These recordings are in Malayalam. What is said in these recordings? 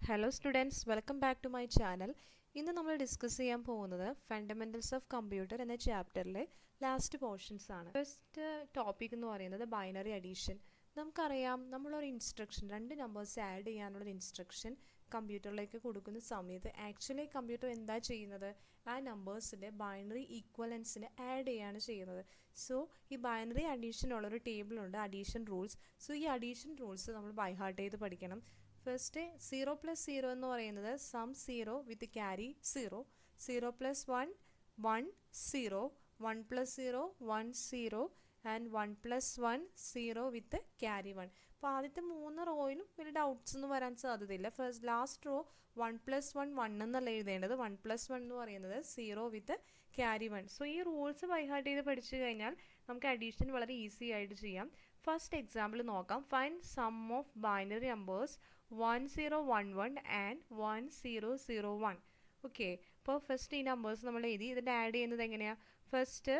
Hello students, welcome back to my channel. ഇന്ന് നമ്മൾ ഡിസ്കസ് ചെയ്യാൻ പോകുന്നത് ഫണ്ടമെന്റൽസ് ഓഫ് കമ്പ്യൂട്ടർ എന്ന ചാപ്റ്ററിലെ ലാസ്റ്റ് പോർഷൻസ് ആണ്. ഫസ്റ്റ് ടോപ്പിക് എന്ന് പറയുന്നത് ബൈനറി അഡീഷൻ. നമുക്കറിയാം നമ്മളൊരു ഇൻസ്ട്രക്ഷൻ രണ്ട് നമ്പേഴ്സ് ആഡ് ചെയ്യാനുള്ള ഇൻസ്ട്രക്ഷൻ കമ്പ്യൂട്ടറിലേക്ക് കൊടുക്കുന്ന സമയത്ത് ആക്ച്വലി കമ്പ്യൂട്ടർ എന്താ ചെയ്യുന്നത്, ആ നമ്പേഴ്സിൻ്റെ ബൈനറി ഈക്വലൻസിനെ ആഡ് ചെയ്യാണ് ചെയ്യുന്നത്. സോ ഈ ബൈനറി അഡീഷനുള്ളൊരു ടേബിളുണ്ട്, അഡീഷൻ റൂൾസ്. സോ ഈ അഡീഷൻ റൂൾസ് നമ്മൾ ബൈ ഹാർട്ട് ചെയ്ത് പഠിക്കണം. ഫസ്റ്റ് 0 + 0 എന്ന് പറയുന്നത് some 0 with carry 0, 0 + 1 1 0, 1 + 0 1 0 and 1 + 1 0 with carry 1. അപ്പോൾ ആദ്യത്തെ 3 റോയിലും വലിയ ഡൗട്ട്സ് ഒന്നും വരാൻ സാധ്യതയില്ല. ഫസ്റ്റ് ലാസ്റ്റ് റോ 1 + 1 1 എന്നല്ല എഴുതേണ്ടത്, 1 + 1 എന്ന് പറയുന്നത് 0 വിത്ത് ക്യാരി 1. സോ ഈ റൂൾസ് ബൈ ഹാർട്ട് ചെയ്ത് പഠിച്ചു കഴിഞ്ഞാൽ നമുക്ക് അഡീഷൻ വളരെ ഈസി ആയിട്ട് ചെയ്യാം. ഫസ്റ്റ് എക്സാമ്പിൾ നോക്കാം. Find sum of binary numbers 1011 and 1001. Okay, അപ്പോൾ ഫസ്റ്റ് ഈ നമ്പേഴ്സ് നമ്മൾ എഴുതി. ഇതിൻ്റെ ആഡ് ചെയ്യുന്നത് എങ്ങനെയാണ്? ഫസ്റ്റ്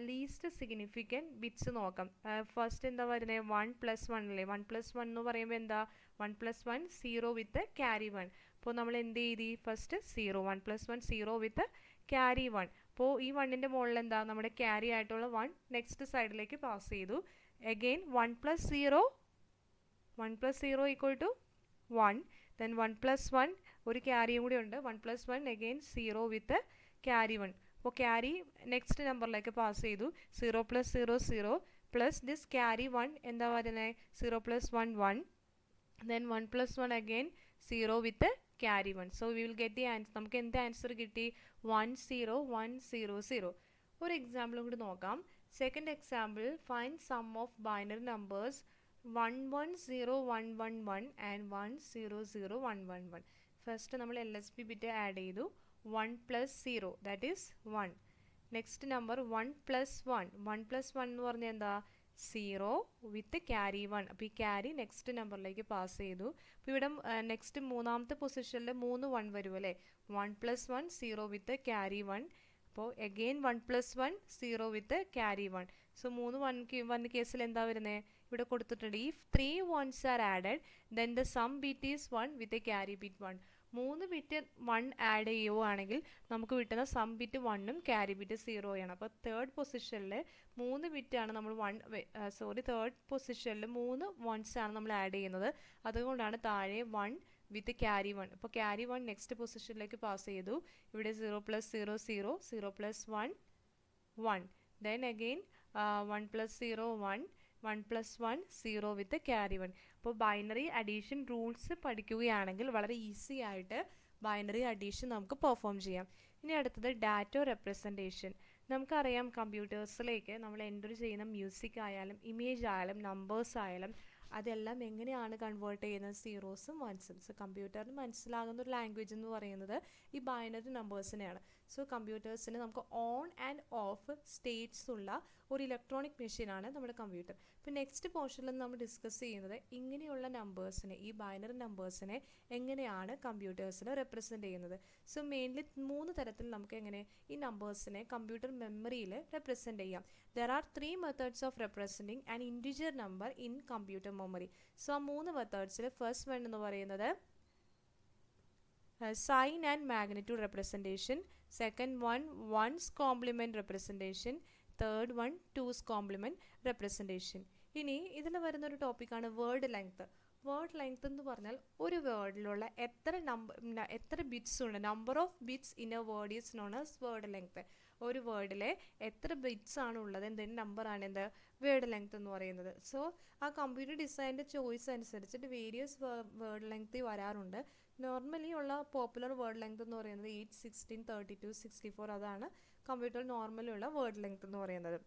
ലീസ്റ്റ് സിഗ്നിഫിക്കൻറ്റ് ബിറ്റ്സ് നോക്കാം. ഫസ്റ്റ് എന്താ വരുന്നത്? 1 + 1 അല്ലേ? 1 + 1 എന്ന് പറയുമ്പോൾ എന്താ? 1 + 1 0 വിത്ത് ക്യാരി 1. അപ്പോൾ നമ്മൾ എന്ത് എഴുതി? First 0, 1 + 1 0 with carry 1. അപ്പോൾ ഈ 1ൻ്റെ മുകളിൽ എന്താ? നമ്മുടെ ക്യാരി ആയിട്ടുള്ള 1 നെക്സ്റ്റ് സൈഡിലേക്ക് പാസ് ചെയ്തു. അഗെയിൻ 1 + 0 1 + 0 = 1. then 1 + 1 ഒരു ക്യാരിയും കൂടി ഉണ്ട്. 1 + 1 again 0 വിത്ത് ക്യാരി 1. അപ്പോൾ ക്യാരി നെക്സ്റ്റ് നമ്പറിലേക്ക് പാസ് ചെയ്തു. 0 + 0 0 പ്ലസ് ദിസ് ക്യാരി 1 എന്താ വരുന്നത്? 0 + 1 1. then 1 + 1 again 0 with carry 1. So we will get the answer. നമുക്ക് എന്ത് ആൻസർ കിട്ടി? 1 0 1 0 0. ഒരു എക്സാമ്പിളും കൂടി നോക്കാം. Second example, find sum of binary numbers 110111 and 100111. First നമ്മൾ LSB ബിറ്റ് ആഡ് ചെയ്തു. 1 + 0 ദാറ്റ് ഈസ് 1. നെക്സ്റ്റ് നമ്പർ 1 + 1 1 + 1 എന്ന് പറഞ്ഞാൽ എന്താ? 0 വിത്ത് ക്യാരി 1. അപ്പോൾ ഈ ക്യാരി നെക്സ്റ്റ് നമ്പറിലേക്ക് പാസ് ചെയ്തു. അപ്പോൾ ഇവിടെ നെക്സ്റ്റ് മൂന്നാമത്തെ പൊസിഷനിൽ 3 1 വരും അല്ലേ? 1 + 1 0 വിത്ത് ക്യാരി 1. അപ്പോൾ അഗെയിൻ 1 + 1 0 വിത്ത് ക്യാരി 1. സോ 3 1 കേസിൽ എന്താ വരുന്നത്? ഇവിടെ കൊടുത്തിട്ടുണ്ട്. If 3 1s are added then the sum bit is 1 with a carry bit 1. 3 bit 1 add ചെയ്യുകയാണെങ്കിൽ നമുക്ക് കിട്ടുന്ന സം ബിറ്റ് 1ഉം ക്യാരി ബിറ്റ് 0 ആണ്. അപ്പോൾ തേർഡ് പൊസിഷനിൽ 3 ബിറ്റാണ് നമ്മൾ തേർഡ് പൊസിഷനിൽ 3 1s ആണ് നമ്മൾ ആഡ് ചെയ്യുന്നത്. അതുകൊണ്ടാണ് താഴെ 1 വിത്ത് ക്യാരി 1. അപ്പോൾ ക്യാരി 1 നെക്സ്റ്റ് പൊസിഷനിലേക്ക് പാസ് ചെയ്തു. ഇവിടെ 0 + 0 0 0 + 1 1. then again 1 + 0 1 1 + 1 0 with carry 1. അപ്പോൾ ബൈനറി അഡീഷൻ റൂൾസ് പഠിക്കുകയാണെങ്കിൽ വളരെ ഈസി ആയിട്ട് ബൈനറി അഡീഷൻ നമുക്ക് പെർഫോം ചെയ്യാം. ഇനി അടുത്തത് ഡാറ്റ റെപ്രസെൻറ്റേഷൻ. നമുക്കറിയാം കമ്പ്യൂട്ടേഴ്സിലേക്ക് നമ്മൾ എൻ്റർ ചെയ്യുന്ന മ്യൂസിക് ആയാലും ഇമേജ് ആയാലും നമ്പേഴ്സ് ആയാലും അതെല്ലാം എങ്ങനെയാണ് കൺവേർട്ട് ചെയ്യുന്നത്? സീറോസും വൺസും. സോ കമ്പ്യൂട്ടറിന് മനസ്സിലാകുന്ന ഒരു ലാംഗ്വേജ് എന്ന് പറയുന്നത് ഈ ബൈനറി നമ്പേഴ്സിനെയാണ്. സോ കമ്പ്യൂട്ടേഴ്സിന് നമുക്ക് ഓൺ ആൻഡ് ഓഫ് സ്റ്റേറ്റ്സ് ഉള്ള ഒരു ഇലക്ട്രോണിക് മെഷീനാണ് നമ്മുടെ കമ്പ്യൂട്ടർ. ഇപ്പോൾ നെക്സ്റ്റ് പോർഷനിൽ നമ്മൾ ഡിസ്കസ് ചെയ്യുന്നത് ഇങ്ങനെയുള്ള നമ്പേഴ്സിനെ, ഈ ബൈനറി നമ്പേഴ്സിനെ എങ്ങനെയാണ് കമ്പ്യൂട്ടേഴ്സിനെ റെപ്രസെൻറ്റ് ചെയ്യുന്നത്. സോ മെയിൻലി 3 തരത്തിൽ നമുക്ക് എങ്ങനെ ഈ നമ്പേഴ്സിനെ കമ്പ്യൂട്ടർ മെമ്മറിയിൽ റെപ്രസെൻറ്റ് ചെയ്യാം. There are 3 methods of representing an integer number in computer memory. So 3 മെത്തേഡ്സിൽ ഫസ്റ്റ് വൺ എന്ന് പറയുന്നത് sign and magnitude representation, second one one's complement representation, third one two's complement representation. ഇനി ഇതിൽ വരുന്നൊരു ടോപ്പിക്കാണ് വേർഡ് ലെങ്ത്. വേർഡ് ലെങ്ത് എന്ന് പറഞ്ഞാൽ ഒരു വേർഡിലുള്ള എത്ര ബിറ്റ്സ് ഉണ്ട്, number of bits in A word is known as word length. ഒരു വേർഡിലെ എത്ര ബിറ്റ്സ് ആണ് ഉള്ളത് എന്തെങ്കിലും നമ്പറാണ് എന്ത് വേർഡ് ലെങ്ത് എന്ന് പറയുന്നത്. സോ ആ കമ്പ്യൂട്ടർ ഡിസൈൻ്റെ ചോയ്സ് അനുസരിച്ചിട്ട് വേരിയസ് വേർഡ് ലെങ്ത് വരാറുണ്ട്. നോർമലി ഉള്ള പോപ്പുലർ വേർഡ് ലെങ്ത് എന്ന് പറയുന്നത് 8 16 32 64. അതാണ് കമ്പ്യൂട്ടർ നോർമലി ഉള്ള വേർഡ് ലെങ്ത് എന്ന് പറയുന്നത്.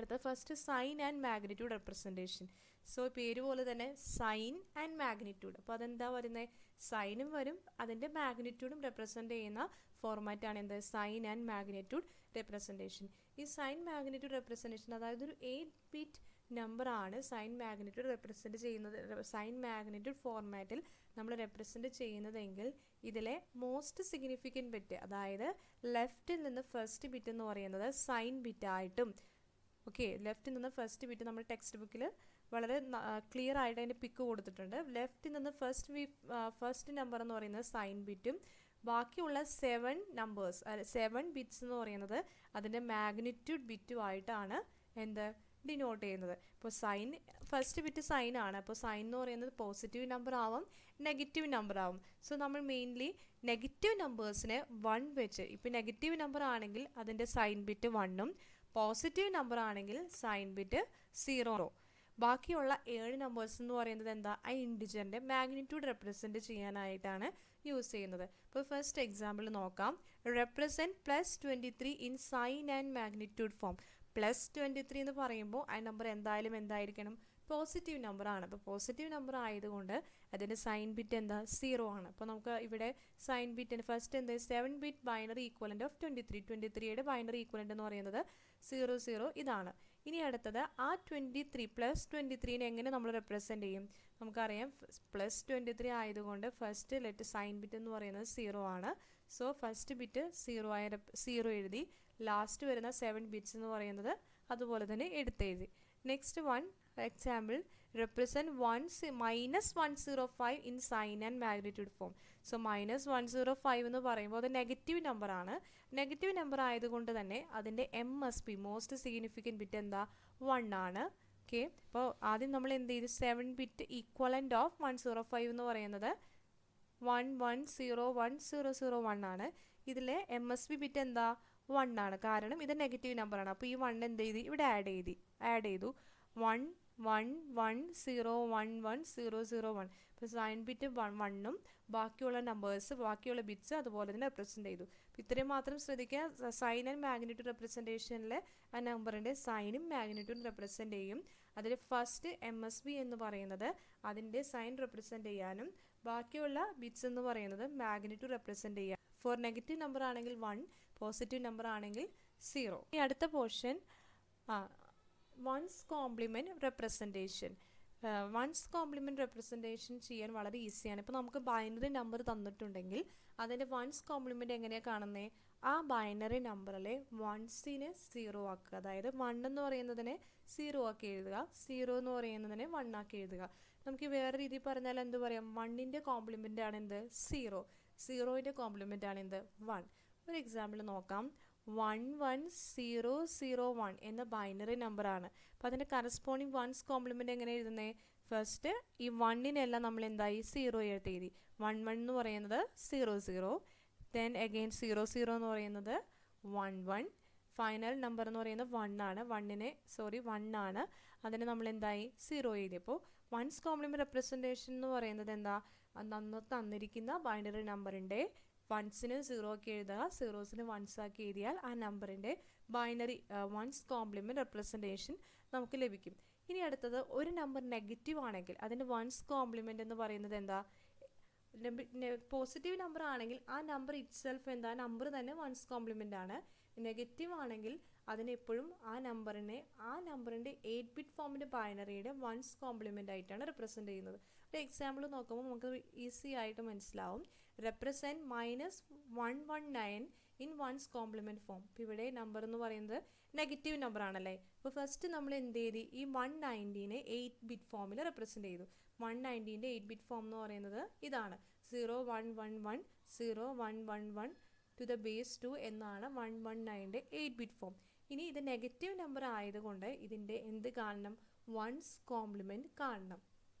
അടുത്ത first sign and magnitude representation. So പേര് പോലെ തന്നെ സൈൻ ആൻഡ് മാഗ്നിറ്റ്യൂഡ്. അപ്പോൾ അതെന്താ വരുന്നത്? സൈനും വരും, അതിൻ്റെ മാഗ്നിറ്റ്യൂഡും റെപ്രസെൻറ്റ് ചെയ്യുന്ന ഫോർമാറ്റാണ് എന്ത്? Sign and magnitude representation. ഈ സൈൻ മാഗ്നിറ്റ്യൂഡ് റെപ്രസെൻറ്റേഷൻ അതായത് ഒരു 8 ബിറ്റ് നമ്പറാണ് സൈൻ മാഗ്നിറ്റ്യൂഡ് റെപ്രസെൻറ്റ് ചെയ്യുന്നത്. സൈൻ മാഗ്നിറ്റ്യൂഡ് ഫോർമാറ്റിൽ നമ്മൾ റെപ്രസെൻറ്റ് ചെയ്യുന്നതെങ്കിൽ ഇതിലെ മോസ്റ്റ് സിഗ്നിഫിക്കൻറ്റ് ബിറ്റ്, അതായത് ലെഫ്റ്റിൽ നിന്ന് ഫസ്റ്റ് ബിറ്റ് എന്ന് പറയുന്നത് സൈൻ ബിറ്റായിട്ടും, ഓക്കെ, ലെഫ്റ്റിൽ നിന്ന് ഫസ്റ്റ് ബിറ്റ് നമ്മൾ ടെക്സ്റ്റ് ബുക്കിൽ വളരെ ക്ലിയർ ആയിട്ട് അതിൻ്റെ പിക്ക് കൊടുത്തിട്ടുണ്ട്. ലെഫ്റ്റിൽ നിന്ന് ഫസ്റ്റ് നമ്പർ എന്ന് പറയുന്നത് സൈൻ ബിറ്റും ബാക്കിയുള്ള 7 നമ്പേഴ്സ് 7 ബിറ്റ്സ് എന്ന് പറയുന്നത് അതിൻ്റെ മാഗ്നിറ്റ്യൂഡ് ബിറ്റുമായിട്ടാണ് എന്ത് ഡിനോട്ട് ചെയ്യുന്നത്. ഇപ്പോൾ ഫസ്റ്റ് ബിറ്റ് സൈൻ ആണ്. അപ്പോൾ സൈൻ എന്ന് പറയുന്നത് പോസിറ്റീവ് നമ്പർ ആവും, നെഗറ്റീവ് നമ്പർ ആവും. സോ നമ്മൾ മെയിൻലി നെഗറ്റീവ് നമ്പേഴ്സിനെ 1 വെച്ച്, ഇപ്പോൾ നെഗറ്റീവ് നമ്പർ ആണെങ്കിൽ അതിൻ്റെ സൈൻ ബിറ്റ് 1ഉം പോസിറ്റീവ് നമ്പർ ആണെങ്കിൽ സൈൻ ബിറ്റ് 0. ബാക്കിയുള്ള 7 നമ്പേഴ്സ് എന്ന് പറയുന്നത് എന്താ, ആ ഇൻഡിജറിൻ്റെ മാഗ്നിറ്റ്യൂഡ് റെപ്രസെൻറ്റ് ചെയ്യാനായിട്ടാണ് യൂസ് ചെയ്യുന്നത്. ഇപ്പോൾ ഫസ്റ്റ് എക്സാമ്പിൾ നോക്കാം. Represent +23 in sign and magnitude form. +23 എന്ന് പറയുമ്പോൾ ആ നമ്പർ എന്തായാലും എന്തായിരിക്കണം, പോസിറ്റീവ് നമ്പർ ആണ്. അപ്പോൾ പോസിറ്റീവ് നമ്പർ ആയതുകൊണ്ട് അതിൻ്റെ സൈൻ ബിറ്റ് എന്താ 0 ആണ്. അപ്പോൾ നമുക്ക് ഇവിടെ സൈൻ ബിറ്റിന് ഫസ്റ്റ് എന്ത് 7 ബിറ്റ് ബൈനറി ഈക്വലൻ്റ് ഓഫ് 23യുടെ ബൈനറി ഈക്വലൻ്റ് എന്ന് പറയുന്നത് 00 ഇതാണ്. ഇനി അടുത്തത് ആ 23 +23നെ എങ്ങനെ നമ്മൾ റെപ്രസെൻറ്റ് ചെയ്യും? നമുക്കറിയാം +23 ആയതുകൊണ്ട് ഫസ്റ്റ് ലെറ്റ് സൈൻ ബിറ്റ് എന്ന് പറയുന്നത് 0 ആണ്. സോ ഫസ്റ്റ് ബിറ്റ് 0 എഴുതി, ലാസ്റ്റ് വരുന്ന 7 ബിറ്റ്സ് എന്ന് പറയുന്നത് അതുപോലെ തന്നെ എടുത്തെഴുതി. Next example represent -105 in sign and magnitude form. So -105 എന്ന് പറയുമ്പോൾ അത് നെഗറ്റീവ് നമ്പർ ആണ്. നെഗറ്റീവ് നമ്പർ ആയതുകൊണ്ട് തന്നെ അതിൻ്റെ MSB മോസ്റ്റ് സിഗ്നിഫിക്കൻറ്റ് ബിറ്റ് എന്താ 1 ആണ്. ഓക്കെ, അപ്പോൾ ആദ്യം നമ്മൾ എന്ത് ചെയ്തു, 7 ബിറ്റ് ഈക്വലൻ്റ് ഓഫ് 105 എന്ന് പറയുന്നത് 110101 ആണ്. ഇതിലെ MSB ബിറ്റ് എന്താ 1 ആണ്, കാരണം ഇത് നെഗറ്റീവ് നമ്പർ ആണ്. അപ്പോൾ ഈ 1 എന്ത് ചെയ്തു, ഇവിടെ ആഡ് ചെയ്തു 1110110001. ഇപ്പോൾ സൈൻ ബിറ്റ് 1ഉം ബാക്കിയുള്ള ബാക്കിയുള്ള ബിറ്റ്സ് അതുപോലെ തന്നെ റെപ്രസെൻറ്റ് ചെയ്തു. ഇത്രയും മാത്രം ശ്രദ്ധിക്കുക. സൈൻ ആൻഡ് മാഗ്നിറ്റ്യൂഡ് റെപ്രസെൻറ്റേഷനിൽ ആ നമ്പറിൻ്റെ സൈനും മാഗ്നിറ്റ്യൂഡും റെപ്രസെൻറ്റ് ചെയ്യും. അതിൽ ഫസ്റ്റ് MSB എന്ന് പറയുന്നത് അതിൻ്റെ സൈൻ റെപ്രസെൻറ്റ് ചെയ്യാനും ബാക്കിയുള്ള ബിറ്റ്സ് എന്ന് പറയുന്നത് മാഗ്നിറ്റ്യൂഡ് റെപ്രസെൻറ്റ് ചെയ്യാം. ഫോർ നെഗറ്റീവ് നമ്പർ ആണെങ്കിൽ 1, പോസിറ്റീവ് നമ്പർ ആണെങ്കിൽ 0. ഈ അടുത്ത portion once complement representation. Once complement representation ചെയ്യാൻ വളരെ ഈസിയാണ്. ഇപ്പോൾ നമുക്ക് ബൈനറി നമ്പർ തന്നിട്ടുണ്ടെങ്കിൽ അതിൻ്റെ വൺസ് കോംപ്ലിമെൻറ്റ് എങ്ങനെയാണ് കാണുന്നത്, ആ ബൈനറി നമ്പറിലെ വൺസിനെ 0 ആക്കുക. അതായത് 1 എന്ന് പറയുന്നതിനെ 0 ആക്കി എഴുതുക, 0 എന്ന് പറയുന്നതിനെ 1 ആക്കി എഴുതുക. നമുക്ക് വേറെ രീതിയിൽ പറഞ്ഞാൽ എന്ത് പറയാം, 1ൻ്റെ കോംപ്ലിമെൻ്റ് ആണ് എന്ത് 0, 0ൻ്റെ കോംപ്ലിമെൻ്റ് ആണ് എന്ത് 1. ഒരു എക്സാമ്പിൾ നോക്കാം. 11001 എന്ന ബൈനറി നമ്പറാണ്. അപ്പോൾ അതിൻ്റെ കറസ്പോണ്ടിങ് വൺസ് കോംപ്ലിമെൻ്റ് എങ്ങനെ എഴുതുന്നത്, ഫസ്റ്റ് ഈ 1നെല്ലാം നമ്മൾ എന്തായി 0 എഴുതി. 11 എന്ന് പറയുന്നത് 00, ദെൻ അഗെയിൻ 00 എന്ന് പറയുന്നത് 11, ഫൈനൽ നമ്പർ എന്ന് പറയുന്നത് 1 ആണ്. 1 ആണ്, അതിന് നമ്മൾ എന്തായി 0 എഴുതിയപ്പോൾ വൺസ് കോംപ്ലിമെൻറ്റ് റെപ്രസെൻറ്റേഷൻ എന്ന് പറയുന്നത് എന്താ, അന്ന് തന്നിരിക്കുന്ന ബൈനറി നമ്പറിൻ്റെ വൺസിന് 0 ആക്കി എഴുതുക, സീറോസിന് 1s ആക്കി എഴുതിയാൽ ആ നമ്പറിൻ്റെ ബൈനറി വൺസ് കോംപ്ലിമെൻറ്റ് റെപ്രസെൻറ്റേഷൻ നമുക്ക് ലഭിക്കും. ഇനി അടുത്തത് ഒരു നമ്പർ നെഗറ്റീവ് ആണെങ്കിൽ അതിൻ്റെ വൺസ് കോംപ്ലിമെൻ്റ് എന്ന് പറയുന്നത് എന്താ, പോസിറ്റീവ് നമ്പർ ആണെങ്കിൽ ആ നമ്പർ ഇറ്റ്സെൽഫ് എന്താ, നമ്പർ തന്നെ വൺസ് കോംപ്ലിമെൻ്റ് ആണ്. നെഗറ്റീവ് ആണെങ്കിൽ അതിനെപ്പോഴും ആ നമ്പറിൻ്റെ 8 ബിറ്റ് ഫോമിൻ്റെ ബൈനറിയുടെ വൺസ് കോംപ്ലിമെൻ്റ് ആയിട്ടാണ് റെപ്രസെൻറ്റ് ചെയ്യുന്നത്. ഒരു എക്സാമ്പിൾ നോക്കുമ്പോൾ നമുക്ക് ഈസി ആയിട്ട് മനസ്സിലാവും. represent -119 in one's complement form. ഇപ്പോൾ ഇവിടെ നമ്പർ എന്ന് പറയുന്നത് നെഗറ്റീവ് നമ്പർ ആണല്ലേ. അപ്പോൾ ഫസ്റ്റ് നമ്മൾ എന്ത് ചെയ്തു, ഈ 190നെ 8 ബിറ്റ് ഫോമിൽ റെപ്രസെൻറ്റ് ചെയ്തു. 190ൻ്റെ 8 ബിറ്റ് ഫോം എന്ന് പറയുന്നത് ഇതാണ്, 01110111 to the base 2 എന്നാണ് 119ൻ്റെ 8 ബിറ്റ് ഫോം. ഇനി ഇത് നെഗറ്റീവ് നമ്പർ ആയതുകൊണ്ട് ഇതിൻ്റെ എന്ത് കാണണം, വൺസ് കോംപ്ലിമെൻറ്റ് കാണണം.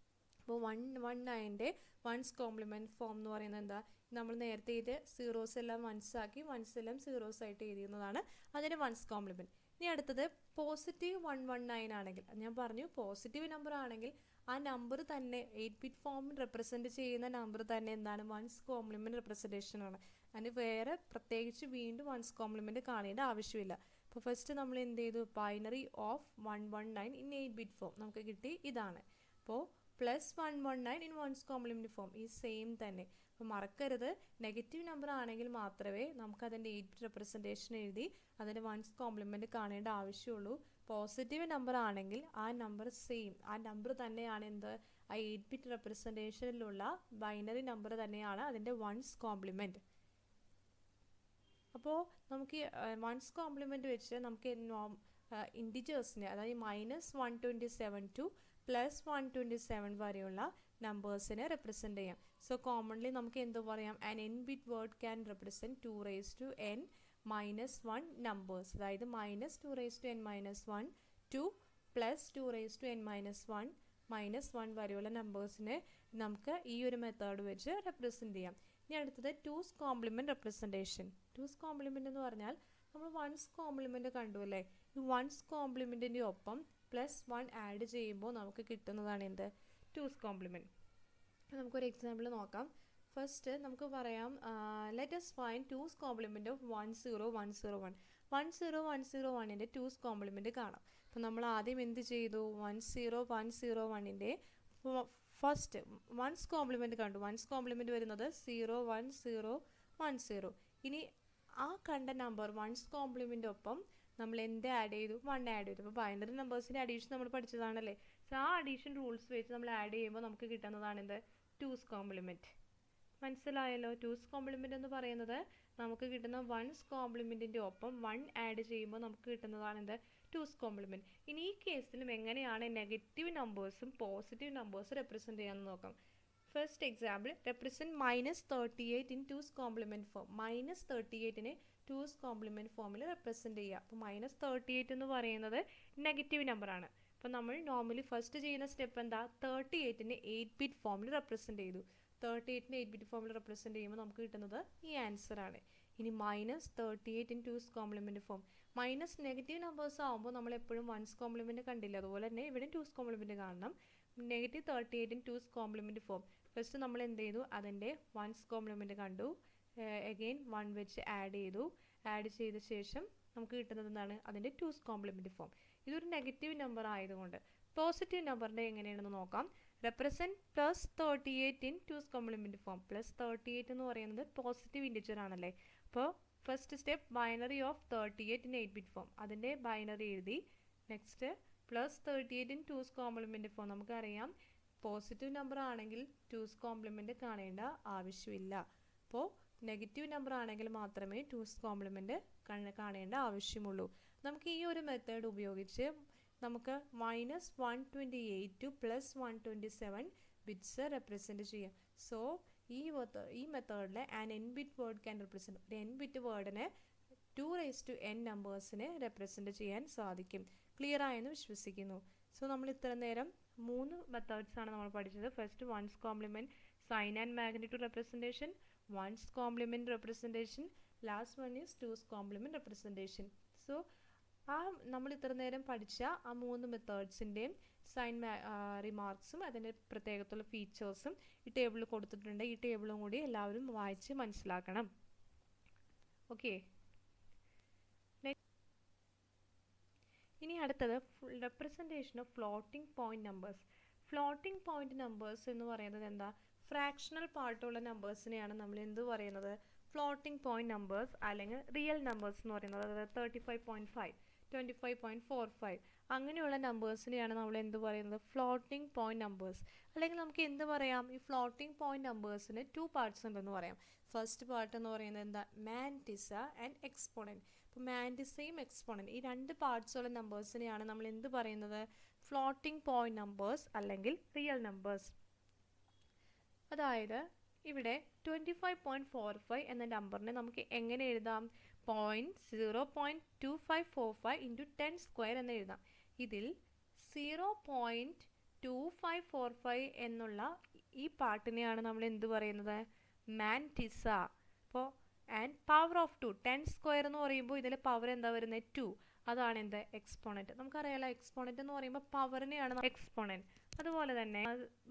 അപ്പോൾ 119ൻ്റെ വൺസ് കോംപ്ലിമെൻറ്റ് ഫോം എന്ന് പറയുന്നത് എന്താ, നമ്മൾ നേരത്തെ ഇത് സീറോസ് എല്ലാം വൺസ് ആക്കി വൺസ് എല്ലാം സീറോസ് ആയിട്ട് എഴുതുന്നതാണ് അതിൻ്റെ വൺസ് കോംപ്ലിമെൻറ്റ്. ഇനി അടുത്തത് പോസിറ്റീവ് 119 ആണെങ്കിൽ, ഞാൻ പറഞ്ഞു പോസിറ്റീവ് നമ്പർ ആണെങ്കിൽ ആ നമ്പർ തന്നെ 8 ബിറ്റ് ഫോം റെപ്രസെൻറ്റ് ചെയ്യുന്ന നമ്പർ തന്നെ എന്താണ്, വൺസ് കോംപ്ലിമെൻറ്റ് റെപ്രസെൻറ്റേഷൻ ആണ്. അതിന് വേറെ പ്രത്യേകിച്ച് വീണ്ടും വൺസ് കോംപ്ലിമെൻറ്റ് കാണേണ്ട ആവശ്യമില്ല. അപ്പോൾ ഫസ്റ്റ് നമ്മൾ എന്ത് ചെയ്തു, binary of 119 in 8 bit form നമുക്ക് കിട്ടി, ഇതാണ്. അപ്പോൾ +119 in വൺസ് കോംപ്ലിമെൻറ്റ് ഫോം ഈ സെയിം തന്നെ. അപ്പോൾ മറക്കരുത്, നെഗറ്റീവ് നമ്പർ ആണെങ്കിൽ മാത്രമേ നമുക്കതിൻ്റെ 8 ബിറ്റ് റെപ്രസെൻറ്റേഷൻ എഴുതി അതിൻ്റെ വൺസ് കോംപ്ലിമെൻറ്റ് കാണേണ്ട ആവശ്യമുള്ളൂ. പോസിറ്റീവ് നമ്പർ ആണെങ്കിൽ ആ നമ്പർ സെയിം, ആ നമ്പർ തന്നെയാണ് എന്ത്, ആ 8 ബിറ്റ് റെപ്രസെൻറ്റേഷനിലുള്ള ബൈനറി നമ്പർ തന്നെയാണ് അതിൻ്റെ വൺസ് കോംപ്ലിമെൻറ്റ്. അപ്പോൾ നമുക്ക് വൺസ് കോംപ്ലിമെൻറ്റ് വെച്ച് നമുക്ക് ഇൻഡിജേഴ്സിനെ, അതായത് -127 to പ്ലസ് 127 വരെയുള്ള നമ്പേഴ്സിനെ റെപ്രസെൻറ്റ് ചെയ്യാം. സോ കോമൺലി നമുക്ക് എന്ത് പറയാം, an N bit word can represent 2n-1 numbers. അതായത് -2n-1 ടു +2n-1 -1 വരെയുള്ള നമ്പേഴ്സിനെ നമുക്ക് ഈ ഒരു മെത്തേഡ് വെച്ച് റെപ്രസെൻറ്റ് ചെയ്യാം. ഇനി അടുത്തത് 2's complement representation. 2's compliment എന്ന് പറഞ്ഞാൽ നമ്മൾ 1's കോംപ്ലിമെൻറ്റ് കണ്ടു അല്ലേ. ഈ 1's കോംപ്ലിമെൻറ്റിൻ്റെ ഒപ്പം +1 ആഡ് ചെയ്യുമ്പോൾ നമുക്ക് കിട്ടുന്നതാണ് എന്ത്, 2's കോംപ്ലിമെൻറ്റ്. നമുക്കൊരു എക്സാമ്പിൾ നോക്കാം. ഫസ്റ്റ് നമുക്ക് പറയാം, let us find 2's compliment of 10101. 10101ൻ്റെ 2's compliment കാണാം. അപ്പോൾ നമ്മൾ ആദ്യം എന്ത് ചെയ്തു, 10101ൻ്റെ ഫസ്റ്റ് 1's കോംപ്ലിമെൻറ്റ് കണ്ടു. 1's കോംപ്ലിമെൻറ്റ് വരുന്നത് 01010. ഇനി ആ കണ്ട നമ്പർ 1's കോംപ്ലിമെൻറ്റ് ഒപ്പം നമ്മൾ എന്ത് ആഡ് ചെയ്തു, 1 ആഡ് ചെയ്തു. അപ്പോൾ ബൈനറി നമ്പേഴ്സിൻ്റെ അഡീഷൻ നമ്മൾ പഠിച്ചതാണല്ലേ. സോ ആ അഡീഷൻ റൂൾസ് വെച്ച് നമ്മൾ ആഡ് ചെയ്യുമ്പോൾ നമുക്ക് കിട്ടുന്നതാണ് എന്ത്, 2's കോംപ്ലിമെൻറ്റ്. മനസ്സിലായല്ലോ. 2's കോംപ്ലിമെൻറ്റ് എന്ന് പറയുന്നത് നമുക്ക് കിട്ടുന്ന 1's കോംപ്ലിമെൻറ്റിൻ്റെ ഒപ്പം 1 ആഡ് ചെയ്യുമ്പോൾ നമുക്ക് കിട്ടുന്നതാണ് എന്ത്, 2's കോംപ്ലിമെൻറ്റ്. ഇനി ഈ കേസിലും എങ്ങനെയാണ് നെഗറ്റീവ് നമ്പേഴ്സും പോസിറ്റീവ് നമ്പേഴ്സും റെപ്രസെൻറ്റ് ചെയ്യാമെന്ന് നോക്കാം. First example, represent -38 in 2's complement form. -38നെ 2's കോംപ്ലിമെൻറ്റ് ഫോമിൽ റെപ്രസെൻറ്റ് ചെയ്യുക. അപ്പോൾ -38 എന്ന് പറയുന്നത് നെഗറ്റീവ് നമ്പറാണ്. അപ്പോൾ നമ്മൾ നോർമലി ഫസ്റ്റ് ചെയ്യുന്ന സ്റ്റെപ്പ് എന്താ, 38നെ 8 ബിറ്റ് ഫോമിൽ റെപ്രസെൻറ്റ് ചെയ്തു. 38നെ 8 ബിറ്റ് ഫോമിൽ റെപ്രസെൻറ്റ് ചെയ്യുമ്പോൾ നമുക്ക് കിട്ടുന്നത് ഈ ആൻസറാണ്. ഇനി -38 in 2's complement form. Minus negative numbers ആകുമ്പോൾ നമ്മൾ എപ്പോഴും 1's കോംപ്ലിമെൻറ്റ് കണ്ടില്ല. അതുപോലെ തന്നെ ഇവിടെ 2's കോംപ്ലിമെൻറ്റ് കാണണം. -38 in 2's complement form. First നമ്മൾ എന്ത് ചെയ്തു, അതിൻ്റെ 1's കോംപ്ലിമെൻറ്റ് കണ്ടു, അഗെയിൻ 1 വെച്ച് ആഡ് ചെയ്തു. ആഡ് ചെയ്ത ശേഷം നമുക്ക് കിട്ടുന്നത് എന്താണ്, അതിൻ്റെ 2's കോംപ്ലിമെൻറ്റ് ഫോം. ഇതൊരു നെഗറ്റീവ് നമ്പർ ആയതുകൊണ്ട്. പോസിറ്റീവ് നമ്പറിൻ്റെ എങ്ങനെയാണെന്ന് നോക്കാം. Represent +38 in 2's complement form. +38 എന്ന് പറയുന്നത് പോസിറ്റീവ് ഇൻറ്റിജർ ആണല്ലേ. അപ്പോൾ first step, binary of 38 in 8 bit form. അതിൻ്റെ ബൈനറി എഴുതി. Next +38 in 2's complement form. നമുക്കറിയാം പോസിറ്റീവ് നമ്പർ ആണെങ്കിൽ 2's കോംപ്ലിമെൻറ്റ് കാണേണ്ട ആവശ്യമില്ല. അപ്പോൾ നെഗറ്റീവ് നമ്പർ ആണെങ്കിൽ മാത്രമേ 2's കോംപ്ലിമെൻറ്റ് കാണേണ്ട ആവശ്യമുള്ളൂ. നമുക്ക് ഈ ഒരു മെത്തേഡ് ഉപയോഗിച്ച് നമുക്ക് -128 ടു +127 ബിറ്റ്സ് റെപ്രസെൻറ്റ് ചെയ്യാം. സോ ഈ മെത്തേഡിൽ an n bit word can represent, ഒരു n ബിറ്റ് വേർഡിനെ 2n നമ്പേഴ്സിനെ റെപ്രസെൻറ്റ് ചെയ്യാൻ സാധിക്കും. ക്ലിയർ ആയെന്ന് വിശ്വസിക്കുന്നു. സോ നമ്മൾ ഇത്ര നേരം 3 മെത്തേഡ്സ് ആണ് നമ്മൾ പഠിച്ചത്. First 1's complement sign and magnitude representation, 1's complement representation, last one is 2's complement representation. So നമ്മൾ ഇത്ര നേരം പഠിച്ച ആ 3 മെത്തേഡ്സിൻ്റെയും സൈൻ റിമാർക്സും അതിൻ്റെ പ്രത്യേകത്തുള്ള ഫീച്ചേഴ്സും ഈ ടേബിളിൽ കൊടുത്തിട്ടുണ്ട്. ഈ ടേബിളും കൂടി എല്ലാവരും വായിച്ച് മനസ്സിലാക്കണം. ഓക്കെ. ഇനി അടുത്തത് representation of floating point numbers. Floating point numbers എന്ന് പറയുന്നത് എന്താ, ഫ്രാക്ഷണൽ പാർട്ടുള്ള നമ്പേഴ്സിനെയാണ് നമ്മൾ എന്ത് പറയുന്നത്, ഫ്ലോട്ടിംഗ് പോയിന്റ് നമ്പേഴ്സ് അല്ലെങ്കിൽ റിയൽ നമ്പേഴ്സ് എന്ന് പറയുന്നത്. അതായത് 35.5, 25.45 അങ്ങനെയുള്ള നമ്പേഴ്സിനെയാണ് നമ്മൾ എന്ത് പറയുന്നത്, ഫ്ലോട്ടിംഗ് പോയിന്റ് നമ്പേഴ്സ്. അല്ലെങ്കിൽ നമുക്ക് എന്ത് പറയാം, ഈ ഫ്ലോട്ടിംഗ് പോയിന്റ് നമ്പേഴ്സിന് 2 പാർട്സ് ഉണ്ടെന്ന് പറയാം. ഫസ്റ്റ് പാർട്ട് എന്ന് പറയുന്നത് എന്താ, മാൻറ്റിസ ആൻഡ് എക്സ്പോണൻറ്റ്. അപ്പോൾ മാൻറ്റിസയും എക്സ്പോണൻറ്റ് ഈ 2 പാർട്സ് ഉള്ള നമ്പേഴ്സിനെയാണ് നമ്മൾ എന്ത് പറയുന്നത്, ഫ്ലോട്ടിംഗ് പോയിന്റ് നമ്പേഴ്സ് അല്ലെങ്കിൽ റിയൽ നമ്പേഴ്സ്. അതായത് ഇവിടെ 25.45 എന്ന നമ്പറിനെ നമുക്ക് എങ്ങനെ എഴുതാം, 0.2545 ഇൻറ്റു 10 സ്ക്വയർ എന്ന് എഴുതാം. ഇതിൽ 0.2545 എന്നുള്ള ഈ പാർട്ടിനെയാണ് നമ്മൾ എന്ത് പറയുന്നത്, മാൻറ്റിസ. അപ്പോൾ ആൻഡ് പവർ ഓഫ് 2, 10 സ്ക്വയർ എന്ന് പറയുമ്പോൾ ഇതിലെ പവർ എന്താ വരുന്നത്, 2. അതാണ് എന്ത്, എക്സ്പോണൻറ്റ്. നമുക്കറിയാലോ എക്സ്പോണൻറ്റ് എന്ന് പറയുമ്പോൾ പവറിനെയാണ് എക്സ്പോണൻറ്റ്. അതുപോലെ തന്നെ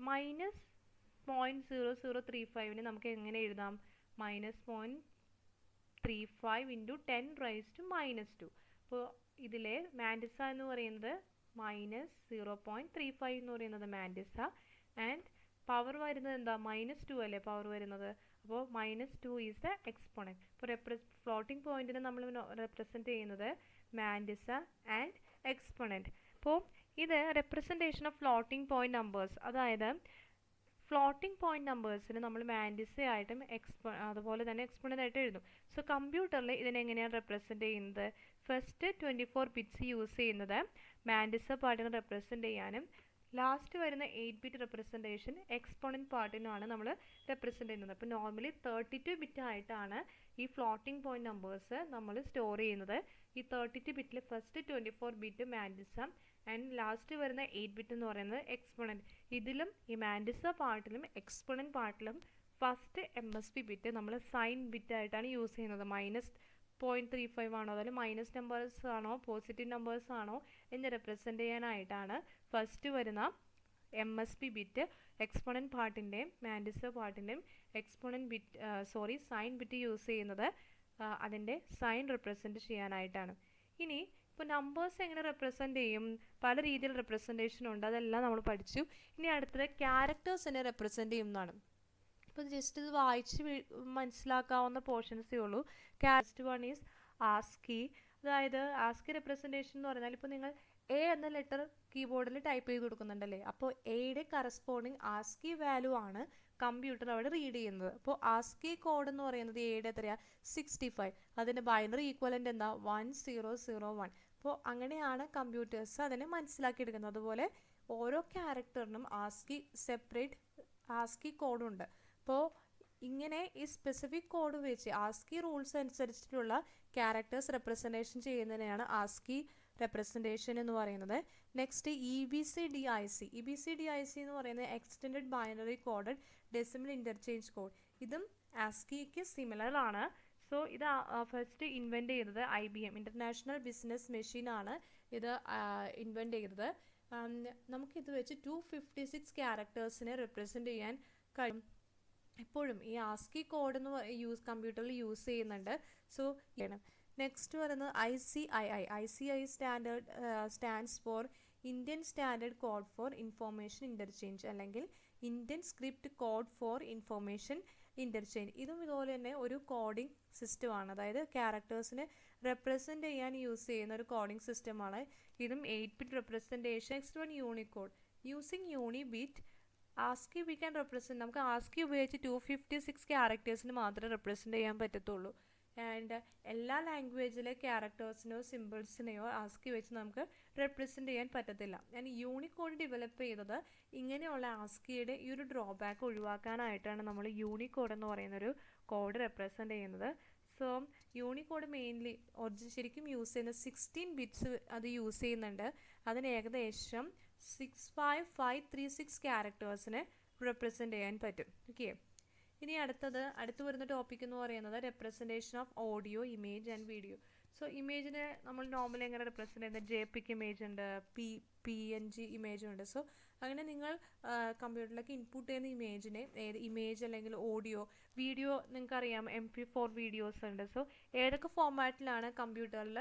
-0.0035ന് നമുക്ക് എങ്ങനെ എഴുതാം, -0.35 ഇൻറ്റു 10⁻². അപ്പോൾ ഇതിലെ മാൻറ്റിസ എന്ന് പറയുന്നത് -0.35 എന്ന് പറയുന്നത് മാൻറ്റിസ ആൻഡ് പവർ വരുന്നത് എന്താ, -2 അല്ലേ പവർ വരുന്നത്. അപ്പോൾ -2 ഈസ് ദ എക്സ്പോണൻറ്റ്. അപ്പോൾ ഫ്ലോട്ടിംഗ് പോയിന്റിനെ നമ്മൾ റെപ്രസെൻറ്റ് ചെയ്യുന്നത് മാൻറ്റിസ ആൻഡ് എക്സ്പോണൻറ്റ്. അപ്പോൾ ഇത് representation of floating point numbers. അതായത് ഫ്ലോട്ടിംഗ് പോയിന്റ് നമ്പേഴ്സിന് നമ്മൾ മാൻറ്റിസ ആയിട്ടും അതുപോലെ തന്നെ എക്സ്പോണൻ്റ് ആയിട്ട് എഴുതും. സോ കമ്പ്യൂട്ടറിൽ ഇതിനെങ്ങനെയാണ് റെപ്രസെൻറ്റ് ചെയ്യുന്നത്, ഫസ്റ്റ് 24 ബിറ്റ്സ് യൂസ് ചെയ്യുന്നത് മാൻറ്റിസ പാർട്ടിനെ റെപ്രസെൻറ്റ് ചെയ്യാനും ലാസ്റ്റ് വരുന്ന 8-bit റെപ്രസെൻറ്റേഷൻ എക്സ്പോണൻറ്റ് പാർട്ടിനാണ് നമ്മൾ റെപ്രസെൻറ്റ് ചെയ്യുന്നത്. അപ്പോൾ നോർമലി 32 ബിറ്റ് ആയിട്ടാണ് ഈ ഫ്ലോട്ടിംഗ് പോയിന്റ് നമ്പേഴ്സ് നമ്മൾ സ്റ്റോർ ചെയ്യുന്നത്. ഈ 32 ബിറ്റിൽ ഫസ്റ്റ് 24 ബിറ്റ് മാൻഡിസം ആൻഡ് ലാസ്റ്റ് വരുന്ന 8 ബിറ്റ് എന്ന് പറയുന്നത് എക്സ്പോണൻറ്റ്. ഇതിലും ഈ മാൻഡിസ പാർട്ടിലും എക്സ്പോണൻറ്റ് പാർട്ടിലും ഫസ്റ്റ് MSB ബിറ്റ് നമ്മൾ സൈൻ ബിറ്റ് ആയിട്ടാണ് യൂസ് ചെയ്യുന്നത്. -0.35 ആണോ അതിൽ മൈനസ് നമ്പേഴ്സ് ആണോ പോസിറ്റീവ് നമ്പേഴ്സ് ആണോ എന്ന് റെപ്രസെൻറ്റ് ചെയ്യാനായിട്ടാണ് ഫസ്റ്റ് വരുന്ന MSB ബിറ്റ് എക്സ്പോണൻറ്റ് പാർട്ടിൻ്റെയും മാൻഡിസ പാർട്ടിൻ്റെയും സൈൻ ബിറ്റ് യൂസ് ചെയ്യുന്നത് അതിൻ്റെ സൈൻ റെപ്രസെൻറ്റ് ചെയ്യാനായിട്ടാണ്. ഇനി ഇപ്പോൾ നമ്പേഴ്സ് എങ്ങനെ റെപ്രസെൻറ്റ് ചെയ്യും, പല രീതിയിൽ റെപ്രസെൻറ്റേഷൻ ഉണ്ട്, അതെല്ലാം നമ്മൾ പഠിച്ചു. ഇനി അടുത്തത് ക്യാരക്ടേഴ്സിനെ റെപ്രസെൻറ്റ് ചെയ്യുന്നതാണ്. ഇപ്പോൾ ജസ്റ്റ് ഇത് വായിച്ച് മനസ്സിലാക്കാവുന്ന പോർഷൻസേ ഉള്ളൂ. First one is ASCII. അതായത് ആസ്കി റെപ്രസെൻറ്റേഷൻ എന്ന് പറഞ്ഞാൽ ഇപ്പോൾ നിങ്ങൾ എ എന്ന ലെറ്റർ കീബോർഡിൽ ടൈപ്പ് ചെയ്ത് കൊടുക്കുന്നുണ്ടല്ലേ, അപ്പോൾ എയുടെ കറസ്പോണ്ടിങ് ആസ്കി വാല്യൂ ആണ് കമ്പ്യൂട്ടർ അവിടെ റീഡ് ചെയ്യുന്നത്. അപ്പോൾ ആസ്കി കോഡ് എന്ന് പറയുന്നത് എയുടെ എത്രയാണ് 65, അതിൻ്റെ ബൈനറി ഈക്വലൻ്റ് എന്താ 1001. അപ്പോൾ അങ്ങനെയാണ് കമ്പ്യൂട്ടേഴ്സ് അതിനെ മനസ്സിലാക്കിയെടുക്കുന്നത്. അതുപോലെ ഓരോ ക്യാരക്ടറിനും സെപ്പറേറ്റ് ആസ്കി കോഡുണ്ട്. അപ്പോൾ ഇങ്ങനെ ഈ സ്പെസിഫിക് കോഡ് വെച്ച് ആസ്കി റൂൾസ് അനുസരിച്ചിട്ടുള്ള ക്യാരക്ടേഴ്സ് റെപ്രസെൻറ്റേഷൻ ചെയ്യുന്നതിനെയാണ് ആസ്കി റെപ്രസെൻറ്റേഷൻ എന്ന് പറയുന്നത്. Next EBCDIC. EBCDIC എന്ന് പറയുന്നത് extended binary coded decimal interchange code. ഇതും ആസ്കിക്ക് സിമിലർ ആണ്. സോ ഇത് ഫസ്റ്റ് ഇൻവെൻറ്റ് ചെയ്തത് IBM ഇൻ്റർനാഷണൽ ബിസിനസ് മെഷീൻ ആണ് ഇത് ഇൻവെൻറ്റ് ചെയ്തത്. നമുക്കിത് വെച്ച് 256 ക്യാരക്ടേഴ്സിനെ റെപ്രസെൻറ്റ് ചെയ്യാൻ കഴിയും. എപ്പോഴും ഈ ആസ്കി കോഡ് എന്ന് കമ്പ്യൂട്ടറിൽ യൂസ് ചെയ്യുന്നുണ്ട്. സോ നെക്സ്റ്റ് വരുന്നത് ICII stands for Indian standard code for information interchange, അല്ലെങ്കിൽ Indian script code for information interchange. ഇതും ഇതുപോലെ തന്നെ ഒരു കോഡിംഗ് സിസ്റ്റമാണ്, അതായത് ക്യാരക്ടേഴ്സിനെ റെപ്രസെൻറ്റ് ചെയ്യാൻ യൂസ് ചെയ്യുന്ന ഒരു കോഡിംഗ് സിസ്റ്റമാണ്. ഇതും 8-bit representation. Next one Unicode. Using യൂണിബിറ്റ് ആസ്കി വി ക്യാൻ റെപ്രസെൻറ്റ്. നമുക്ക് ആസ്കി ഉപയോഗിച്ച് 256 ക്യാരക്ടേഴ്സിന് മാത്രമേ റെപ്രസെൻറ്റ് ചെയ്യാൻ പറ്റത്തുള്ളൂ. ആൻഡ് എല്ലാ ലാംഗ്വേജിലെ ക്യാരക്ടേഴ്സിനെയോ സിമ്പിൾസിനെയോ ആസ്കി വെച്ച് നമുക്ക് റെപ്രസെൻറ്റ് ചെയ്യാൻ പറ്റത്തില്ല. ഞാൻ യൂണിക്കോഡ് ഡെവലപ്പ് ചെയ്തത് ഇങ്ങനെയുള്ള ആസ്കിയുടെ ഈ ഒരു ഡ്രോബാക്ക് ഒഴിവാക്കാനായിട്ടാണ് നമ്മൾ യൂണിക്കോഡ് എന്ന് പറയുന്നൊരു കോഡ് റെപ്രസെൻറ്റ് ചെയ്യുന്നത്. സോ യൂണിക്കോഡ് മെയിൻലി ശരിക്കും യൂസ് ചെയ്യുന്ന 16 ബിറ്റ്സ് അത് യൂസ് ചെയ്യുന്നുണ്ട്. അതിന് ഏകദേശം 65536 ക്യാരക്ടേഴ്സിനെ റെപ്രസെൻറ്റ് ചെയ്യാൻ പറ്റും. ഓക്കെ, ഇനി അടുത്ത് വരുന്ന ടോപ്പിക് എന്ന് പറയുന്നത് representation of audio, image and video. So ഇമേജിനെ നമ്മൾ നോർമലി എങ്ങനെ റെപ്രസെൻറ്റ് ചെയ്യുന്നത്, JPEG ഇമേജ് ഉണ്ട്, PNG ഇമേജ് ഉണ്ട്. സോ അങ്ങനെ നിങ്ങൾ കമ്പ്യൂട്ടറിലേക്ക് ഇൻപുട്ട് ചെയ്യുന്ന ഇമേജിനെ ഏത് ഇമേജ് അല്ലെങ്കിൽ ഓഡിയോ, വീഡിയോ നിങ്ങൾക്കറിയാം MP4 വീഡിയോസ് ഉണ്ട്. സോ ഏതൊക്കെ ഫോർമാറ്റിലാണ് കമ്പ്യൂട്ടറിൽ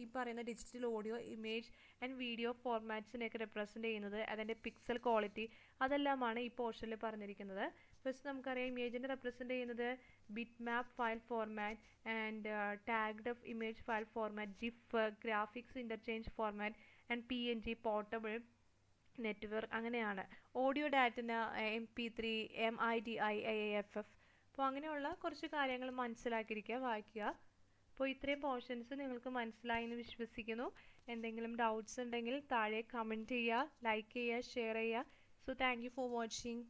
ഈ പറയുന്ന digital audio, image and video ഫോർമാറ്റ്സിനെയൊക്കെ റെപ്രസെൻറ്റ് ചെയ്യുന്നത്, അതിൻ്റെ പിക്സൽ ക്വാളിറ്റി, അതെല്ലാമാണ് ഈ പോർഷനിൽ പറഞ്ഞിരിക്കുന്നത്. ഫസ്റ്റ് നമുക്കറിയാം ഇമേജിനെ റെപ്രസെൻറ്റ് ചെയ്യുന്നത് bit map file format and tagged of image file format, GIF, graphics interchange format and PNG, portable, network, അങ്ങനെയാണ്. ഓഡിയോ ഡാറ്റന് MP3, MIDI, AAFF. അപ്പോൾ അങ്ങനെയുള്ള കുറച്ച് കാര്യങ്ങൾ മനസ്സിലാക്കിയിരിക്കുക, വായിക്കുക. അപ്പോൾ ഇത്രയും പോർഷൻസ് നിങ്ങൾക്ക് മനസ്സിലായി എന്ന് വിശ്വസിക്കുന്നു. എന്തെങ്കിലും ഡൗട്ട്സ് ഉണ്ടെങ്കിൽ താഴെ കമൻറ്റ് ചെയ്യുക, ലൈക്ക് ചെയ്യുക, ഷെയർ ചെയ്യുക. So thank you for watching.